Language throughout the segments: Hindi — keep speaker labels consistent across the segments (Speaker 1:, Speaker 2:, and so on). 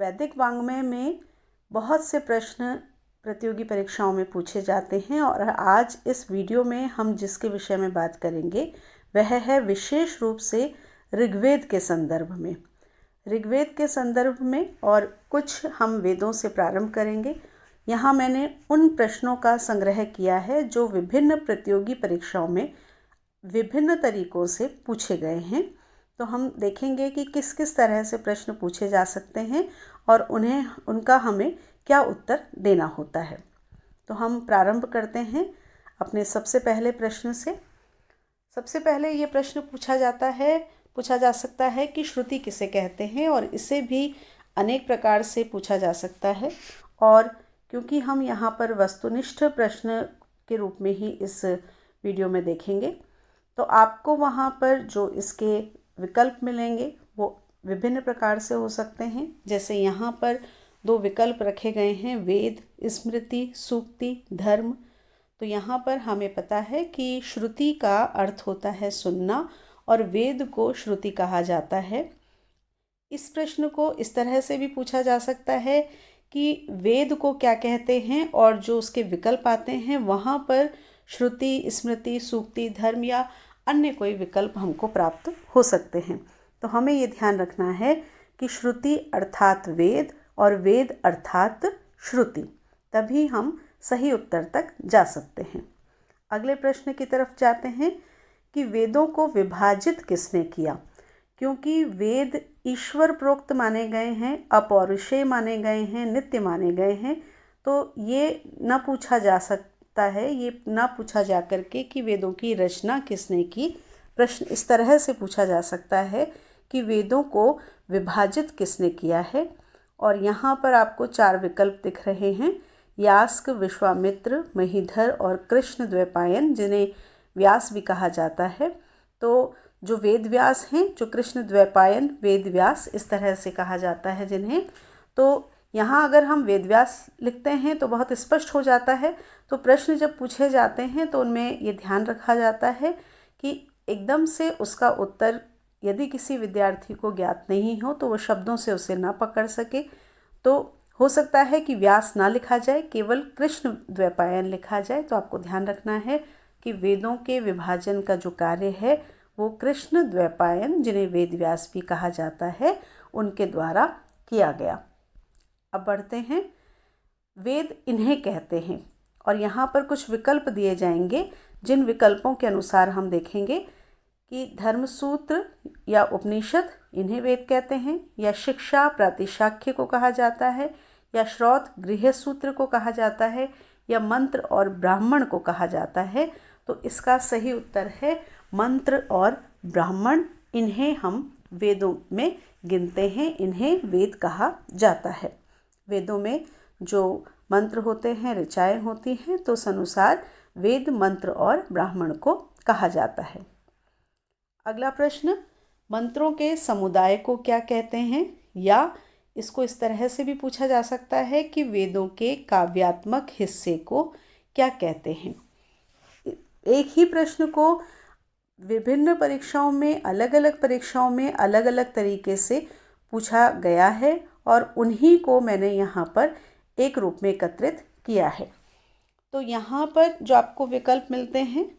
Speaker 1: वैदिक वाङ्मय में बहुत से प्रश्न प्रतियोगी परीक्षाओं में पूछे जाते हैं और आज इस वीडियो में हम जिसके विषय में बात करेंगे वह है विशेष रूप से ऋग्वेद के संदर्भ में। ऋग्वेद के संदर्भ में और कुछ हम वेदों से प्रारंभ करेंगे। यहाँ मैंने उन प्रश्नों का संग्रह किया है जो विभिन्न प्रतियोगी परीक्षाओं में विभिन्न तरीकों से पूछे गए हैं। तो हम देखेंगे कि किस किस तरह से प्रश्न पूछे जा सकते हैं और उनका हमें क्या उत्तर देना होता है। तो हम प्रारंभ करते हैं अपने सबसे पहले प्रश्न से। सबसे पहले ये प्रश्न पूछा जा सकता है कि श्रुति किसे कहते हैं, और इसे भी अनेक प्रकार से पूछा जा सकता है। और क्योंकि हम यहाँ पर वस्तुनिष्ठ प्रश्न के रूप में ही इस वीडियो में देखेंगे, तो आपको वहाँ पर जो इसके विकल्प मिलेंगे वो विभिन्न प्रकार से हो सकते हैं। जैसे यहाँ पर 2 विकल्प रखे गए हैं, वेद, स्मृति, सूक्ति, धर्म। तो यहाँ पर हमें पता है कि श्रुति का अर्थ होता है सुनना और वेद को श्रुति कहा जाता है। इस प्रश्न को इस तरह से भी पूछा जा सकता है कि वेद को क्या कहते हैं, और जो उसके विकल्प आते हैं वहाँ पर श्रुति, स्मृति, सूक्ति, धर्म या अन्य कोई विकल्प हमको प्राप्त हो सकते हैं। तो हमें ये ध्यान रखना है कि श्रुति अर्थात वेद और वेद अर्थात श्रुति, तभी हम सही उत्तर तक जा सकते हैं। अगले प्रश्न की तरफ जाते हैं कि वेदों को विभाजित किसने किया। क्योंकि वेद ईश्वर प्रोक्त माने गए हैं, अपौरुषेय माने गए हैं, नित्य माने गए हैं, तो ये न पूछा जा सकता है, ये न पूछा जा करके कि वेदों की रचना किसने की। प्रश्न इस तरह से पूछा जा सकता है कि वेदों को विभाजित किसने किया है। और यहाँ पर आपको 4 विकल्प दिख रहे हैं, यास्क, विश्वामित्र, महीधर और कृष्ण द्वैपायन, जिन्हें व्यास भी कहा जाता है। तो जो वेद व्यास हैं, जो कृष्ण द्वैपायन वेद व्यास इस तरह से कहा जाता है जिन्हें, तो यहाँ अगर हम वेद व्यास लिखते हैं तो बहुत स्पष्ट हो जाता है। तो प्रश्न जब पूछे जाते हैं तो उनमें ये ध्यान रखा जाता है कि एकदम से उसका उत्तर यदि किसी विद्यार्थी को ज्ञात नहीं हो तो वो शब्दों से उसे ना पकड़ सके। तो हो सकता है कि व्यास ना लिखा जाए, केवल कृष्ण द्वैपायन लिखा जाए। तो आपको ध्यान रखना है कि वेदों के विभाजन का जो कार्य है वो कृष्ण द्वैपायन, जिन्हें वेद व्यास भी कहा जाता है, उनके द्वारा किया गया। अब बढ़ते हैं, वेद इन्हें कहते हैं और यहाँ पर कुछ विकल्प दिए जाएंगे, जिन विकल्पों के अनुसार हम देखेंगे कि धर्मसूत्र या उपनिषद इन्हें वेद कहते हैं, या शिक्षा प्रातिशाख्य को कहा जाता है, या श्रौत गृह सूत्र को कहा जाता है, या मंत्र और ब्राह्मण को कहा जाता है। तो इसका सही उत्तर है मंत्र और ब्राह्मण। इन्हें हम वेदों में गिनते हैं, इन्हें वेद कहा जाता है। वेदों में जो मंत्र होते हैं, ऋचाएँ होती हैं, तो उस अनुसार वेद, मंत्र और ब्राह्मण को कहा जाता है। अगला प्रश्न, मंत्रों के समुदाय को क्या कहते हैं, या इसको इस तरह से भी पूछा जा सकता है कि वेदों के काव्यात्मक हिस्से को क्या कहते हैं। एक ही प्रश्न को विभिन्न परीक्षाओं में, अलग अलग तरीके से पूछा गया है और उन्हीं को मैंने यहाँ पर एक रूप में एकत्रित किया है। तो यहाँ पर जो आपको विकल्प मिलते हैं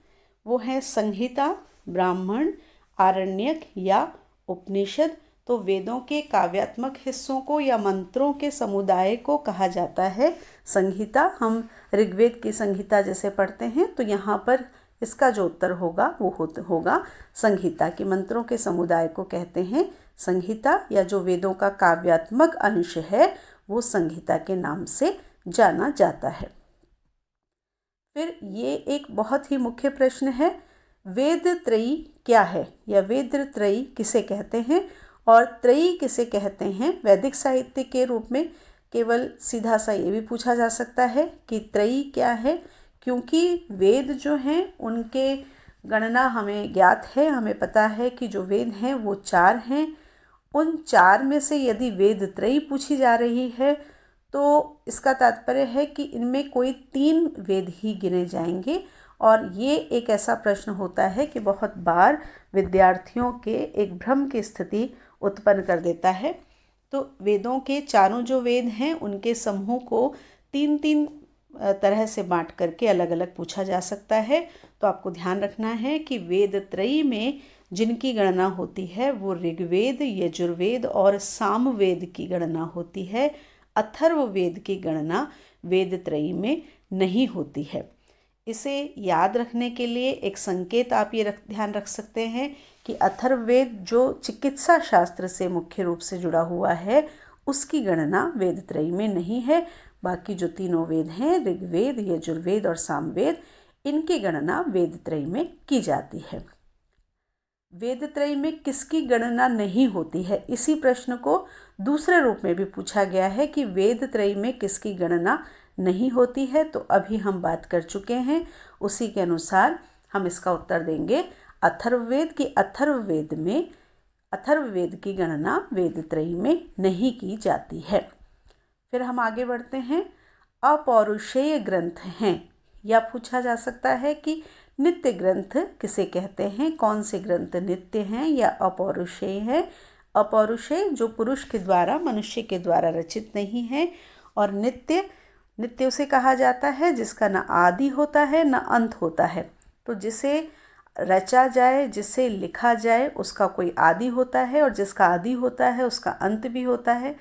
Speaker 1: वो हैं संहिता, ब्राह्मण, आरण्यक या उपनिषद। तो वेदों के काव्यात्मक हिस्सों को या मंत्रों के समुदाय को कहा जाता है संहिता। हम ऋग्वेद की संहिता जैसे पढ़ते हैं, तो यहाँ पर इसका जो उत्तर होगा वो होगा संहिता, की मंत्रों के समुदाय को कहते हैं संहिता, या जो वेदों का काव्यात्मक अंश है वो संहिता के नाम से जाना जाता है। फिर ये एक बहुत ही मुख्य प्रश्न है, वेद त्रयी क्या है, या वेद त्रयी किसे कहते हैं और त्रयी किसे कहते हैं वैदिक साहित्य के रूप में। केवल सीधा सा ये भी पूछा जा सकता है कि त्रयी क्या है, क्योंकि वेद जो हैं उनके गणना हमें ज्ञात है। हमें पता है कि जो वेद हैं वो 4 हैं। उन 4 में से यदि वेद त्रयी पूछी जा रही है तो इसका तात्पर्य है कि इनमें कोई 3 वेद ही गिने जाएंगे। और ये एक ऐसा प्रश्न होता है कि बहुत बार विद्यार्थियों के एक भ्रम की स्थिति उत्पन्न कर देता है। तो वेदों के चारों जो वेद हैं उनके समूह को तीन तीन तरह से बांट करके अलग अलग पूछा जा सकता है। तो आपको ध्यान रखना है कि वेद त्रयी में जिनकी गणना होती है वो ऋग्वेद, यजुर्वेद और सामवेद की गणना होती है। अथर्ववेद की गणना वेद त्रयी में नहीं होती है। इसे याद रखने के लिए एक संकेत आप ये ध्यान रख सकते हैं कि अथर्ववेद जो चिकित्सा शास्त्र से मुख्य रूप से जुड़ा हुआ है उसकी गणना वेद त्रयी में नहीं है। बाकी जो तीनों वेद हैं, ऋग्वेद, यजुर्वेद और सामवेद, इनकी गणना वेद त्रयी में की जाती है। वेद त्रयी में किसकी गणना नहीं होती है, इसी प्रश्न को दूसरे रूप में भी पूछा गया है कि वेद त्रयी में किसकी गणना नहीं होती है। तो अभी हम बात कर चुके हैं, उसी के अनुसार हम इसका उत्तर देंगे अथर्ववेद की। अथर्ववेद की गणना वेद त्रयी में नहीं की जाती है। फिर हम आगे बढ़ते हैं। अपौरुषेय ग्रंथ हैं, या पूछा जा सकता है कि नित्य ग्रंथ किसे कहते हैं, कौन से ग्रंथ नित्य हैं या अपौरुषेय हैं। अपौरुषेय जो पुरुष के द्वारा, मनुष्य के द्वारा रचित नहीं है, और नित्य उसे कहा जाता है जिसका न आदि होता है न अंत होता है। तो जिसे रचा जाए, जिसे लिखा जाए, उसका कोई आदि होता है, और जिसका आदि होता है उसका अंत भी होता है।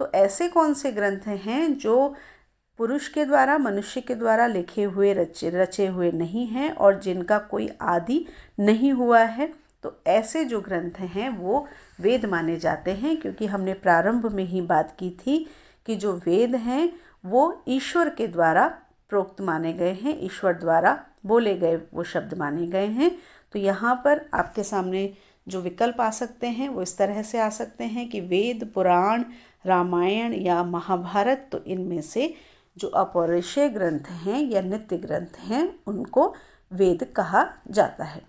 Speaker 1: तो ऐसे कौन से ग्रंथ हैं जो पुरुष के द्वारा, मनुष्य के द्वारा लिखे हुए, रचे हुए नहीं हैं और जिनका कोई आदि नहीं हुआ है। तो ऐसे जो ग्रंथ हैं वो वेद माने जाते हैं, क्योंकि हमने प्रारंभ में ही बात की थी कि जो वेद हैं वो ईश्वर के द्वारा प्रोक्त माने गए हैं, ईश्वर द्वारा बोले गए वो शब्द माने गए हैं। तो यहाँ पर आपके सामने जो विकल्प आ सकते हैं वो इस तरह से आ सकते हैं कि वेद, पुराण, रामायण या महाभारत। तो इनमें से जो अपौरुषेय ग्रंथ हैं या नित्य ग्रंथ हैं उनको वेद कहा जाता है।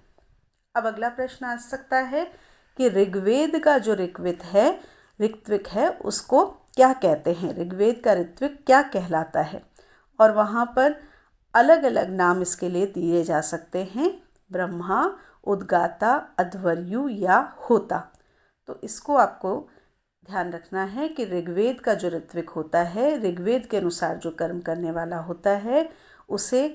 Speaker 1: अब अगला प्रश्न आ सकता है कि ऋग्वेद का जो ऋत्विक है उसको क्या कहते हैं, ऋग्वेद का ऋत्विक क्या कहलाता है। और वहाँ पर अलग अलग नाम इसके लिए दिए जा सकते हैं, ब्रह्मा, उद्गाता, अध्वर्यु या होता। तो इसको आपको ध्यान रखना है कि ऋग्वेद का जो ऋत्विक होता है, ऋग्वेद के अनुसार जो कर्म करने वाला होता है, उसे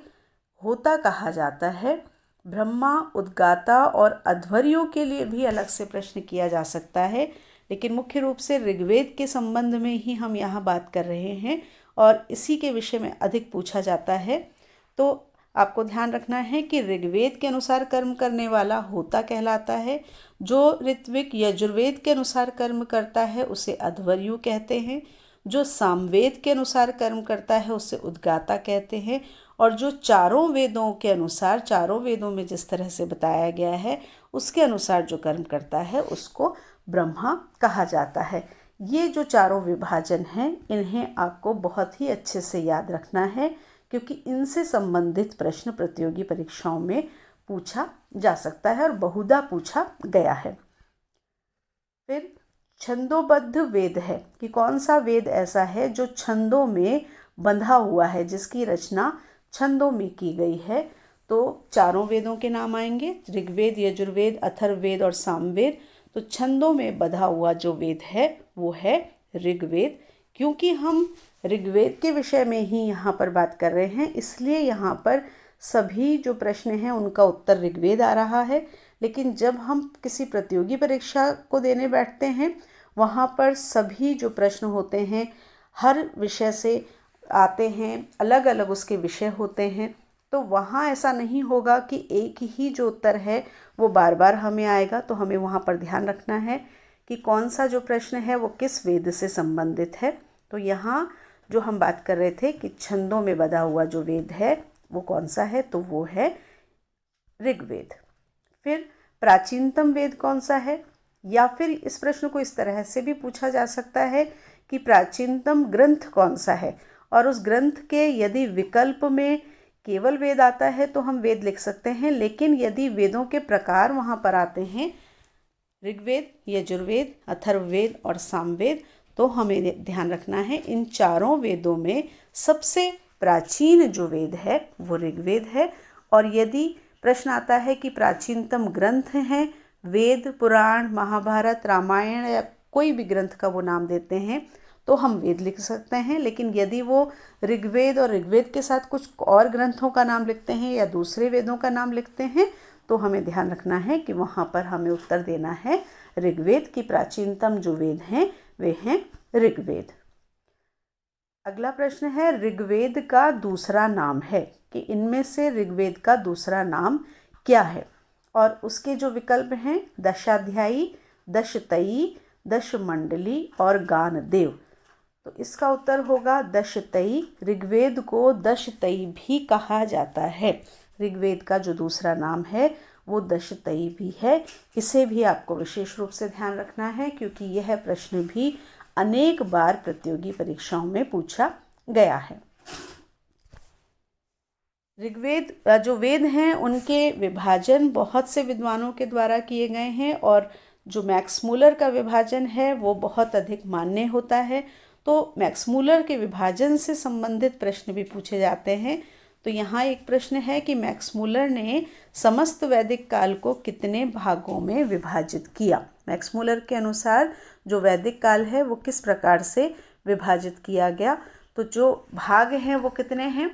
Speaker 1: होता कहा जाता है। ब्रह्मा, उद्गाता और अध्वर्यु के लिए भी अलग से प्रश्न किया जा सकता है, लेकिन मुख्य रूप से ऋग्वेद के संबंध में ही हम यहाँ बात कर रहे हैं और इसी के विषय में अधिक पूछा जाता है। तो आपको ध्यान रखना है कि ऋग्वेद के अनुसार कर्म करने वाला होता कहलाता है। जो ऋत्विक यजुर्वेद के अनुसार कर्म करता है उसे अध्वर्यु कहते हैं। जो सामवेद के अनुसार कर्म करता है उसे उद्गाता कहते हैं। और जो चारों वेदों के अनुसार, चारों वेदों में जिस तरह से बताया गया है उसके अनुसार जो कर्म करता है उसको ब्रह्मा कहा जाता है। ये जो चारों विभाजन हैं इन्हें आपको बहुत ही अच्छे से याद रखना है, क्योंकि इनसे संबंधित प्रश्न प्रतियोगी परीक्षाओं में पूछा जा सकता है और बहुधा पूछा गया है। फिर छंदोबद्ध वेद है कि कौन सा वेद ऐसा है जो छंदों में बंधा हुआ है, जिसकी रचना छंदों में की गई है। तो चारों वेदों के नाम आएंगे, ऋग्वेद, यजुर्वेद, अथर्ववेद और सामवेद। तो छंदों में बंधा हुआ जो वेद है वो है ऋग्वेद। क्योंकि हम ऋग्वेद के विषय में ही यहाँ पर बात कर रहे हैं, इसलिए यहाँ पर सभी जो प्रश्न हैं उनका उत्तर ऋग्वेद आ रहा है। लेकिन जब हम किसी प्रतियोगी परीक्षा को देने बैठते हैं वहाँ पर सभी जो प्रश्न होते हैं हर विषय से आते हैं, अलग अलग उसके विषय होते हैं। तो वहाँ ऐसा नहीं होगा कि एक ही जो उत्तर है वो बार बार हमें आएगा। तो हमें वहाँ पर ध्यान रखना है कि कौन सा जो प्रश्न है वो किस वेद से संबंधित है। तो यहाँ जो हम बात कर रहे थे कि छंदों में बंधा हुआ जो वेद है वो कौन सा है, तो वो है ऋग्वेद। फिर प्राचीनतम वेद कौन सा है, या फिर इस प्रश्न को इस तरह से भी पूछा जा सकता है कि प्राचीनतम ग्रंथ कौन सा है। और उस ग्रंथ के यदि विकल्प में केवल वेद आता है तो हम वेद लिख सकते हैं, लेकिन यदि वेदों के प्रकार वहाँ पर आते हैं ऋग्वेद, यजुर्वेद, अथर्ववेद और सामवेद, तो हमें ध्यान रखना है इन चारों वेदों में सबसे प्राचीन जो वेद है वो ऋग्वेद है। और यदि प्रश्न आता है कि प्राचीनतम ग्रंथ हैं वेद, पुराण, महाभारत, रामायण या कोई भी ग्रंथ का वो नाम देते हैं तो हम वेद लिख सकते हैं। लेकिन यदि वो ऋग्वेद और ऋग्वेद के साथ कुछ और ग्रंथों का नाम लिखते हैं या दूसरे वेदों का नाम लिखते हैं तो हमें ध्यान रखना है कि वहाँ पर हमें उत्तर देना है ऋग्वेद की प्राचीनतम जो वेद हैं वे हैं ऋग्वेद। अगला प्रश्न है ऋग्वेद का दूसरा नाम है कि इनमें से ऋग्वेद का दूसरा नाम क्या है। और उसके जो विकल्प हैं दशाध्यायी, दशतई, दशमंडली और गानदेव। तो इसका उत्तर होगा दशतई। ऋग्वेद को दशतई भी कहा जाता है। ऋग्वेद का जो दूसरा नाम है वो दशतई भी है। इसे भी आपको विशेष रूप से ध्यान रखना है क्योंकि यह प्रश्न भी अनेक बार प्रतियोगी परीक्षाओं में पूछा गया है। ऋग्वेद जो वेद हैं उनके विभाजन बहुत से विद्वानों के द्वारा किए गए हैं और जो मैक्स मूलर का विभाजन है वो बहुत अधिक मान्य होता है। तो मैक्स मूलर के विभाजन से संबंधित प्रश्न भी पूछे जाते हैं। तो यहाँ एक प्रश्न है कि मैक्स मूलर ने समस्त वैदिक काल को कितने भागों में विभाजित किया। मैक्स मूलर के अनुसार जो वैदिक काल है वो किस प्रकार से विभाजित किया गया। तो जो भाग हैं वो कितने हैं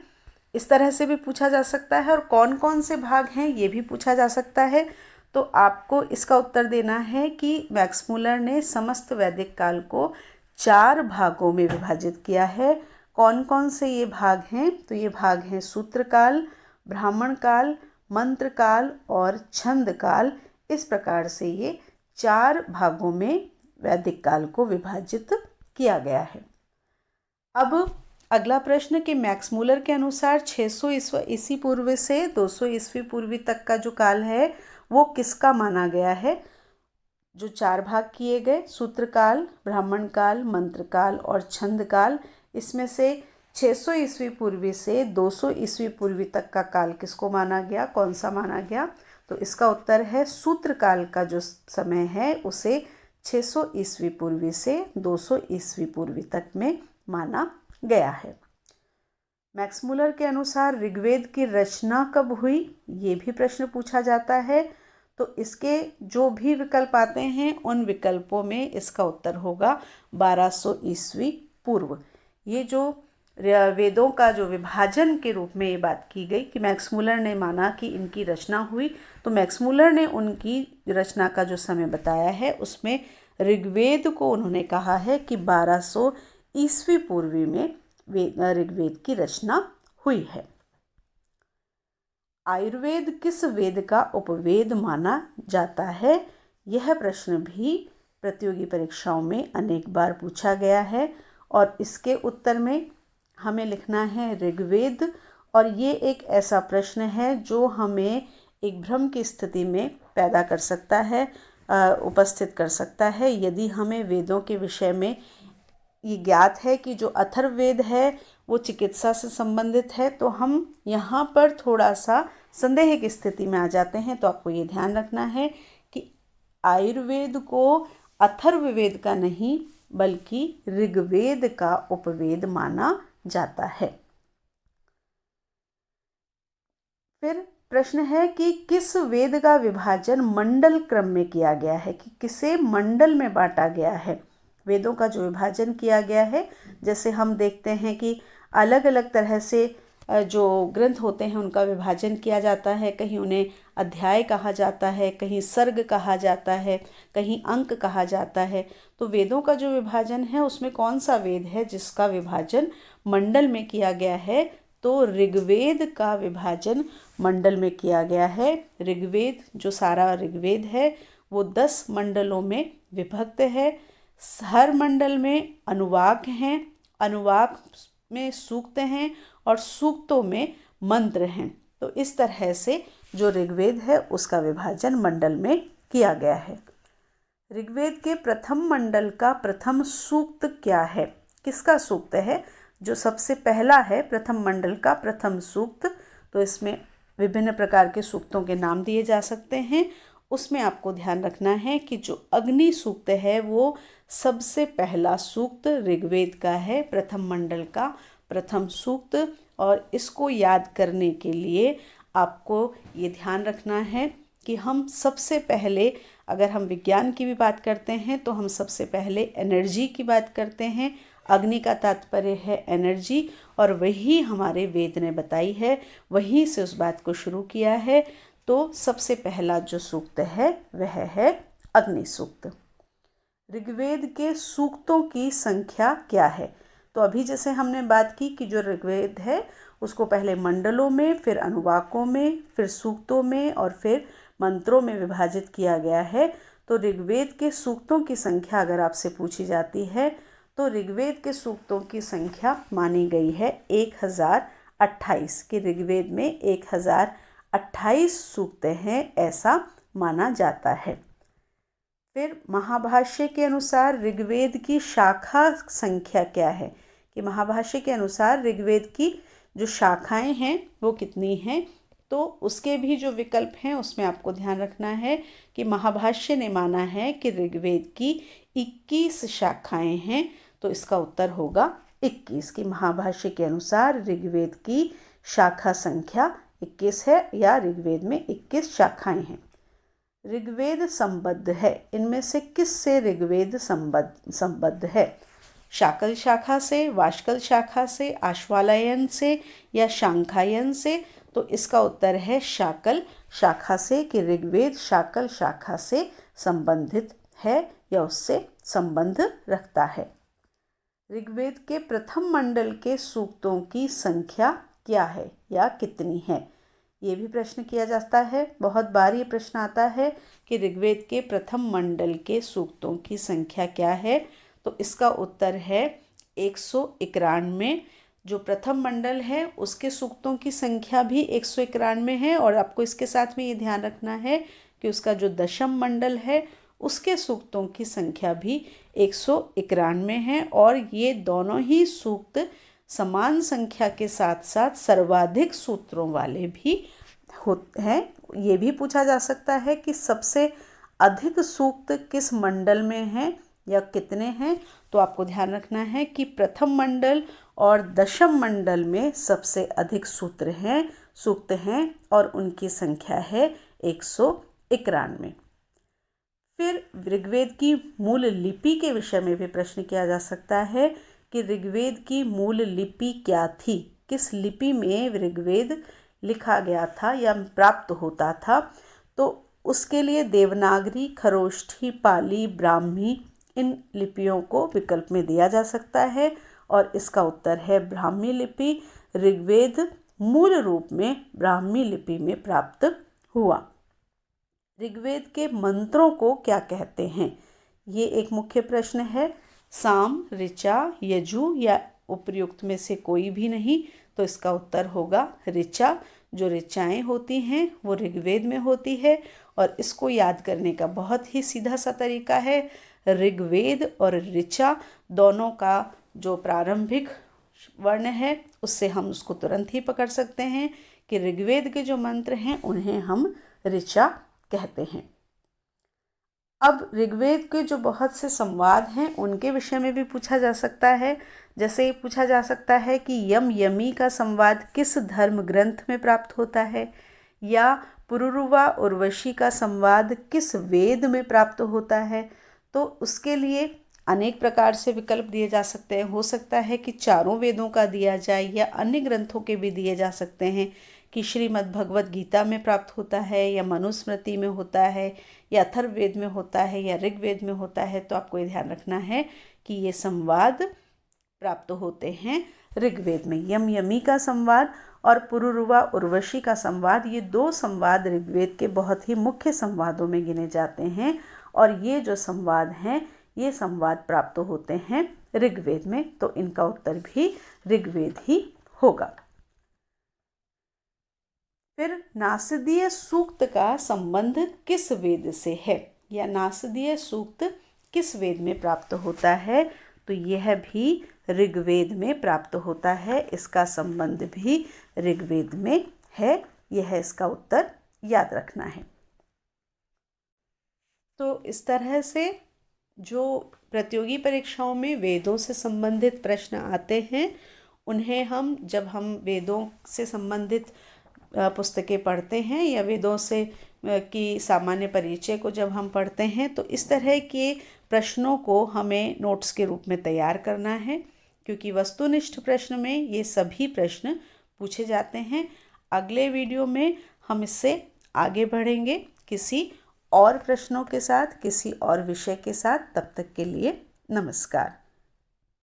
Speaker 1: इस तरह से भी पूछा जा सकता है और कौन कौन से भाग हैं ये भी पूछा जा सकता है। तो आपको इसका उत्तर देना है कि मैक्स मूलर ने समस्त वैदिक काल को 4 भागों में विभाजित किया है। कौन कौन से ये भाग हैं तो ये भाग हैं सूत्र काल, ब्राह्मण काल, मंत्र काल और छंद काल। इस प्रकार से ये 4 भागों में वैदिक काल को विभाजित किया गया है। अब अगला प्रश्न कि मैक्स मूलर के अनुसार 600 ईस्वी पूर्व से 200 ईस्वी पूर्वी तक का जो काल है वो किसका माना गया है। जो 4 भाग किए गए सूत्र काल, ब्राह्मण काल, मंत्र काल और छंद काल, इसमें से 600 ईस्वी पूर्वी से 200 ईस्वी पूर्वी तक का काल किसको माना गया, कौन सा माना गया। तो इसका उत्तर है सूत्र काल का जो समय है उसे 600 ईस्वी पूर्वी से 200 ईस्वी पूर्वी तक में माना गया है। मैक्स मूलर के अनुसार ऋग्वेद की रचना कब हुई ये भी प्रश्न पूछा जाता है। तो इसके जो भी विकल्प आते हैं उन विकल्पों में इसका उत्तर होगा 1200 ईस्वी पूर्व। ये जो वेदों का जो विभाजन के रूप में ये बात की गई कि मैक्स मूलर ने माना कि इनकी रचना हुई, तो मैक्स मूलर ने उनकी रचना का जो समय बताया है उसमें ऋग्वेद को उन्होंने कहा है कि 1200 ईस्वी पूर्वी में ऋग्वेद की रचना हुई है। आयुर्वेद किस वेद का उपवेद माना जाता है। यह प्रश्न भी प्रतियोगी परीक्षाओं में अनेक बार पूछा गया है और इसके उत्तर में हमें लिखना है ऋग्वेद। और ये एक ऐसा प्रश्न है जो हमें एक भ्रम की स्थिति में पैदा कर सकता है, उपस्थित कर सकता है। यदि हमें वेदों के विषय में ये ज्ञात है कि जो अथर्ववेद है वो चिकित्सा से संबंधित है तो हम यहाँ पर थोड़ा सा संदेह की स्थिति में आ जाते हैं। तो आपको ये ध्यान रखना है कि आयुर्वेद को अथर्ववेद का नहीं बल्कि ऋग्वेद का उपवेद माना जाता है। फिर प्रश्न है कि किस वेद का विभाजन मंडल क्रम में किया गया है, कि किसे मंडल में बांटा गया है। वेदों का जो विभाजन किया गया है, जैसे हम देखते हैं कि अलग अलग तरह से जो ग्रंथ होते हैं उनका विभाजन किया जाता है। कहीं उन्हें अध्याय कहा जाता है, कहीं सर्ग कहा जाता है, कहीं अंक कहा जाता है। तो वेदों का जो विभाजन है उसमें कौन सा वेद है जिसका विभाजन मंडल में किया गया है। तो ऋग्वेद का विभाजन मंडल में किया गया है। ऋग्वेद जो सारा ऋग्वेद है वो 10 मंडलों में विभक्त है। हर मंडल में अनुवाक हैं, अनुवाक में सूक्त हैं और सूक्तों में मंत्र हैं। तो इस तरह से जो ऋग्वेद है उसका विभाजन मंडल में किया गया है। ऋग्वेद के प्रथम मंडल का प्रथम सूक्त क्या है, किसका सूक्त है। जो सबसे पहला है प्रथम मंडल का प्रथम सूक्त, तो इसमें विभिन्न प्रकार के सूक्तों के नाम दिए जा सकते हैं। उसमें आपको ध्यान रखना है कि जो अग्नि सूक्त है वो सबसे पहला सूक्त ऋग्वेद का है, प्रथम मंडल का प्रथम सूक्त। और इसको याद करने के लिए आपको ये ध्यान रखना है कि हम सबसे पहले, अगर हम विज्ञान की भी बात करते हैं तो हम सबसे पहले एनर्जी की बात करते हैं। अग्नि का तात्पर्य है एनर्जी, और वही हमारे वेद ने बताई है, वहीं से उस बात को शुरू किया है। तो सबसे पहला जो सूक्त है वह है अग्नि सूक्त। ऋग्वेद के सूक्तों की संख्या क्या है? तो अभी जैसे हमने बात की कि जो ऋग्वेद है उसको पहले मंडलों में, फिर अनुवाकों में, फिर सूक्तों में और फिर मंत्रों में विभाजित किया गया है। तो ऋग्वेद के सूक्तों की संख्या अगर आपसे पूछी जाती है तो ऋग्वेद के सूक्तों की संख्या मानी गई है 1028, कि ऋग्वेद में 1028 सूक्त हैं, ऐसा माना जाता है। फिर महाभाष्य के अनुसार ऋग्वेद की शाखा संख्या क्या है? कि महाभाष्य के अनुसार ऋग्वेद की जो शाखाएं हैं वो कितनी हैं? तो उसके भी जो विकल्प हैं उसमें आपको ध्यान रखना है कि महाभाष्य ने माना है कि ऋग्वेद की 21 शाखाएं हैं। तो इसका उत्तर होगा 21, की महाभाष्य के अनुसार ऋग्वेद की शाखा संख्या 21 है, या ऋग्वेद में 21 शाखाएं हैं। ऋग्वेद संबद्ध है, इनमें से किस से ऋग्वेद संबद्ध है? शाकल शाखा से, वाष्कल शाखा से, आश्वालयन से या शांखायन से? तो इसका उत्तर है शाकल शाखा से, कि ऋग्वेद शाकल शाखा से संबंधित है या उससे संबंध रखता है। ऋग्वेद के प्रथम मंडल के सूक्तों की संख्या क्या है या कितनी है? ये भी प्रश्न किया जाता है, बहुत बार ये प्रश्न आता है कि ऋग्वेद के प्रथम मंडल के सूक्तों की संख्या क्या है? तो इसका उत्तर है 191। जो प्रथम मंडल है उसके सूक्तों की संख्या भी 191 है, और आपको इसके साथ में ये ध्यान रखना है कि उसका जो दशम मंडल है उसके सूक्तों की संख्या भी 191 है, और ये दोनों ही सूक्त समान संख्या के साथ साथ सर्वाधिक सूत्रों वाले भी होते हैं। ये भी पूछा जा सकता है कि सबसे अधिक सूक्त किस मंडल में हैं या कितने हैं? तो आपको ध्यान रखना है कि प्रथम मंडल और दशम मंडल में सबसे अधिक सूक्त हैं और उनकी संख्या है 191। फिर ऋग्वेद की मूल लिपि के विषय में भी प्रश्न किया जा सकता है कि ऋग्वेद की मूल लिपि क्या थी? किस लिपि में ऋग्वेद लिखा गया था या प्राप्त होता था? तो उसके लिए देवनागरी, खरोष्ठी, पाली, ब्राह्मी, इन लिपियों को विकल्प में दिया जा सकता है, और इसका उत्तर है ब्राह्मी लिपि। ऋग्वेद मूल रूप में ब्राह्मी लिपि में प्राप्त हुआ। ऋग्वेद के मंत्रों को क्या कहते हैं? ये एक मुख्य प्रश्न है। साम, ऋचा, यजु या उपर्युक्त में से कोई भी नहीं? तो इसका उत्तर होगा ऋचा। जो ऋचाएं होती हैं वो ऋग्वेद में होती है, और इसको याद करने का बहुत ही सीधा सा तरीका है। ऋग्वेद और ऋचा दोनों का जो प्रारंभिक वर्ण है उससे हम उसको तुरंत ही पकड़ सकते हैं कि ऋग्वेद के जो मंत्र हैं उन्हें हम ऋचा कहते हैं। अब ऋग्वेद के जो बहुत से संवाद हैं उनके विषय में भी पूछा जा सकता है। जैसे पूछा जा सकता है कि यम यमी का संवाद किस धर्म ग्रंथ में प्राप्त होता है, या पुरुरुवा उर्वशी का संवाद किस वेद में प्राप्त होता है? तो उसके लिए अनेक प्रकार से विकल्प दिए जा सकते हैं। हो सकता है कि चारों वेदों का दिया जाए, या अन्य ग्रंथों के भी दिए जा सकते हैं कि श्रीमद् भगवत गीता में प्राप्त होता है, या मनुस्मृति में होता है, या अथर्ववेद में होता है, या ऋग्वेद में होता है। तो आपको ये ध्यान रखना है कि ये संवाद प्राप्त होते हैं ऋग्वेद में। यम यमी का संवाद और पुरुरुवा उर्वशी का संवाद, ये दो संवाद ऋग्वेद के बहुत ही मुख्य संवादों में गिने जाते हैं, और ये जो संवाद हैं ये संवाद प्राप्त होते हैं ऋग्वेद में। तो इनका उत्तर भी ऋग्वेद ही होगा। फिर नासदीय सूक्त का संबंध किस वेद से है, या नासदीय सूक्त किस वेद में प्राप्त होता है? तो यह भी ऋग्वेद में प्राप्त होता है, इसका संबंध भी ऋग्वेद में है। यह इसका उत्तर याद रखना है। तो इस तरह से जो प्रतियोगी परीक्षाओं में वेदों से संबंधित प्रश्न आते हैं उन्हें हम, जब हम वेदों से संबंधित पुस्तकें पढ़ते हैं या वेदों से की सामान्य परिचय को जब हम पढ़ते हैं तो इस तरह के प्रश्नों को हमें नोट्स के रूप में तैयार करना है, क्योंकि वस्तुनिष्ठ प्रश्न में ये सभी प्रश्न पूछे जाते हैं। अगले वीडियो में हम इससे आगे बढ़ेंगे किसी और प्रश्नों के साथ, किसी और विषय के साथ। तब तक के लिए नमस्कार।